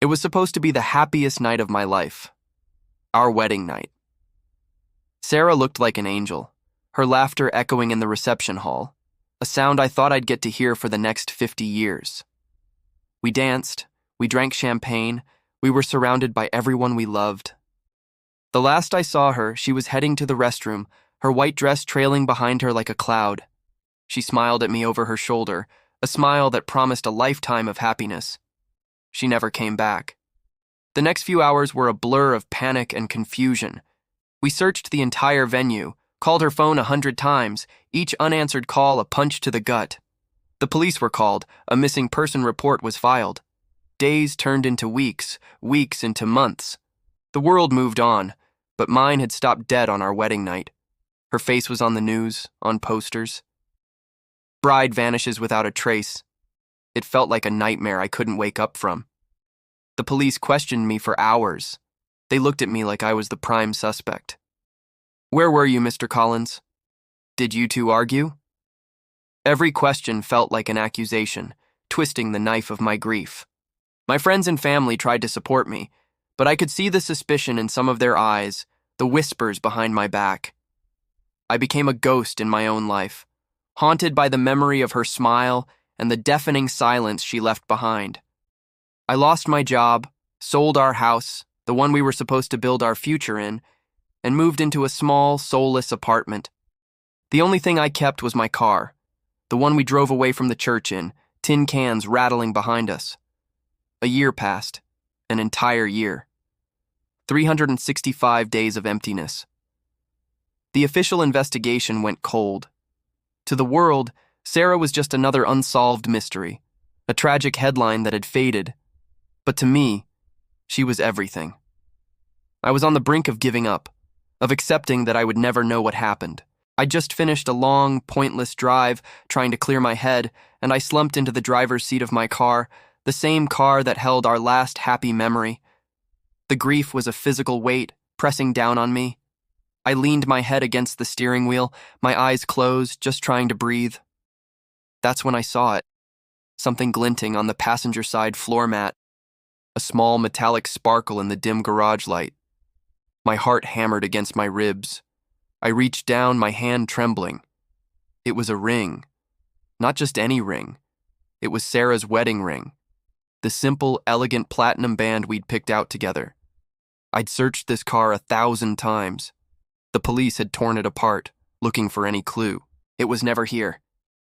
It was supposed to be the happiest night of my life. Our wedding night. Sarah looked like an angel, her laughter echoing in the reception hall, a sound I thought I'd get to hear for the next 50 years. We danced, we drank champagne, we were surrounded by everyone we loved. The last I saw her, she was heading to the restroom, her white dress trailing behind her like a cloud. She smiled at me over her shoulder, a smile that promised a lifetime of happiness. She never came back. The next few hours were a blur of panic and confusion. We searched the entire venue, called her phone 100 times, each unanswered call a punch to the gut. The police were called, a missing person report was filed. Days turned into weeks, weeks into months. The world moved on, but mine had stopped dead on our wedding night. Her face was on the news, on posters. Bride vanishes without a trace. It felt like a nightmare I couldn't wake up from. The police questioned me for hours. They looked at me like I was the prime suspect. "Where were you, Mr. Collins? Did you two argue?" Every question felt like an accusation, twisting the knife of my grief. My friends and family tried to support me, but I could see the suspicion in some of their eyes, the whispers behind my back. I became a ghost in my own life, haunted by the memory of her smile and the deafening silence she left behind. I lost my job, sold our house, the one we were supposed to build our future in, and moved into a small, soulless apartment. The only thing I kept was my car, the one we drove away from the church in, tin cans rattling behind us. A year passed, an entire year. 365 days of emptiness. The official investigation went cold. To the world, Sarah was just another unsolved mystery, a tragic headline that had faded. But to me, she was everything. I was on the brink of giving up, of accepting that I would never know what happened. I'd just finished a long, pointless drive, trying to clear my head, and I slumped into the driver's seat of my car, the same car that held our last happy memory. The grief was a physical weight, pressing down on me. I leaned my head against the steering wheel, my eyes closed, just trying to breathe. That's when I saw it. Something glinting on the passenger side floor mat. A small metallic sparkle in the dim garage light. My heart hammered against my ribs. I reached down, my hand trembling. It was a ring. Not just any ring. It was Sarah's wedding ring. The simple, elegant platinum band we'd picked out together. I'd searched this car 1,000 times. The police had torn it apart, looking for any clue. It was never here.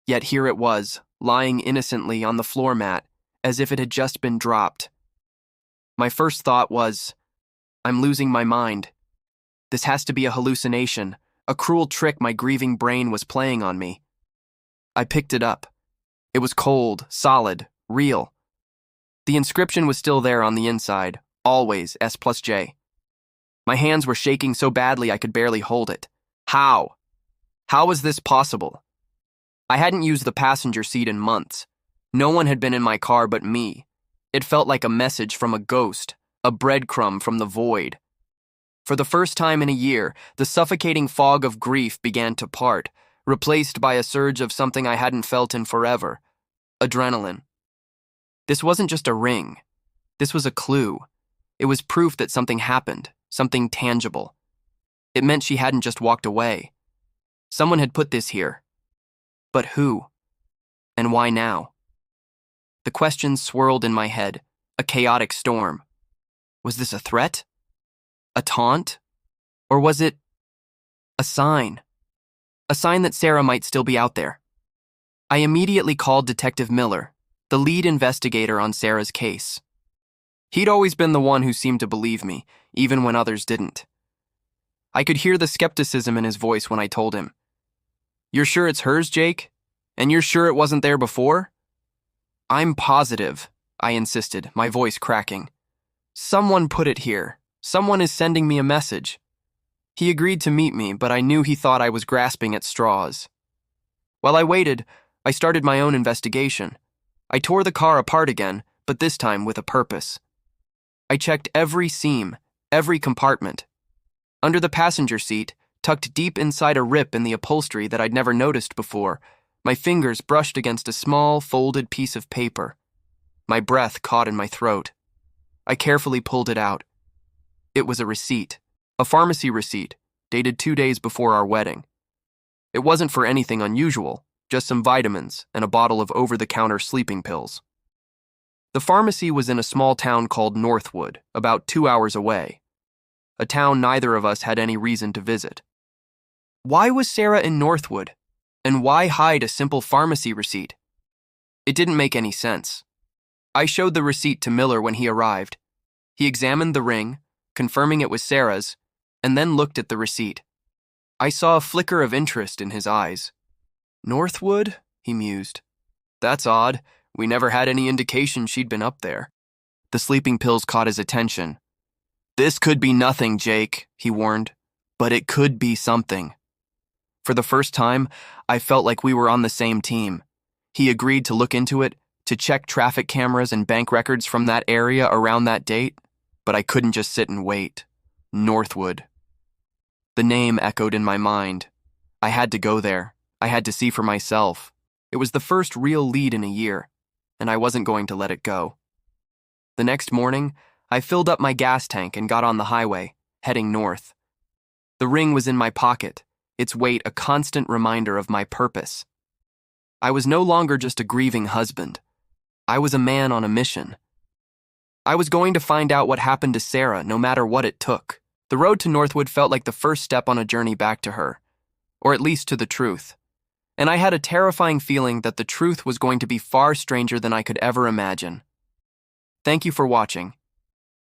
Yet here it was, lying innocently on the floor mat, as if it had just been dropped. My first thought was, I'm losing my mind. This has to be a hallucination, a cruel trick my grieving brain was playing on me. I picked it up. It was cold, solid, real. The inscription was still there on the inside, always S+J. My hands were shaking so badly I could barely hold it. How? How was this possible? I hadn't used the passenger seat in months. No one had been in my car but me. It felt like a message from a ghost, a breadcrumb from the void. For the first time in a year, the suffocating fog of grief began to part, replaced by a surge of something I hadn't felt in forever. Adrenaline. This wasn't just a ring. This was a clue. It was proof that something happened, something tangible. It meant she hadn't just walked away. Someone had put this here. But who? And why now? The questions swirled in my head, a chaotic storm. Was this a threat? A taunt? Or was it a sign? A sign that Sarah might still be out there. I immediately called Detective Miller, the lead investigator on Sarah's case. He'd always been the one who seemed to believe me, even when others didn't. I could hear the skepticism in his voice when I told him, "You're sure it's hers, Jake? And you're sure it wasn't there before?" "I'm positive," I insisted, my voice cracking. "Someone put it here. Someone is sending me a message." He agreed to meet me, but I knew he thought I was grasping at straws. While I waited, I started my own investigation. I tore the car apart again, but this time with a purpose. I checked every seam, every compartment. Under the passenger seat, tucked deep inside a rip in the upholstery that I'd never noticed before, my fingers brushed against a small, folded piece of paper. My breath caught in my throat. I carefully pulled it out. It was a receipt, a pharmacy receipt, dated 2 days before our wedding. It wasn't for anything unusual, just some vitamins and a bottle of over-the-counter sleeping pills. The pharmacy was in a small town called Northwood, about 2 hours away, a town neither of us had any reason to visit. Why was Sarah in Northwood? And why hide a simple pharmacy receipt? It didn't make any sense. I showed the receipt to Miller when he arrived. He examined the ring, confirming it was Sarah's, and then looked at the receipt. I saw a flicker of interest in his eyes. Northwood? He mused. That's odd. We never had any indication she'd been up there. The sleeping pills caught his attention. This could be nothing, Jake, he warned, but it could be something. For the first time, I felt like we were on the same team. He agreed to look into it, to check traffic cameras and bank records from that area around that date, but I couldn't just sit and wait. Northwood. The name echoed in my mind. I had to go there. I had to see for myself. It was the first real lead in a year, and I wasn't going to let it go. The next morning, I filled up my gas tank and got on the highway, heading north. The ring was in my pocket, its weight a constant reminder of my purpose. I was no longer just a grieving husband. I was a man on a mission. I was going to find out what happened to Sarah, no matter what it took. The road to Northwood felt like the first step on a journey back to her, or at least to the truth. And I had a terrifying feeling that the truth was going to be far stranger than I could ever imagine. Thank you for watching.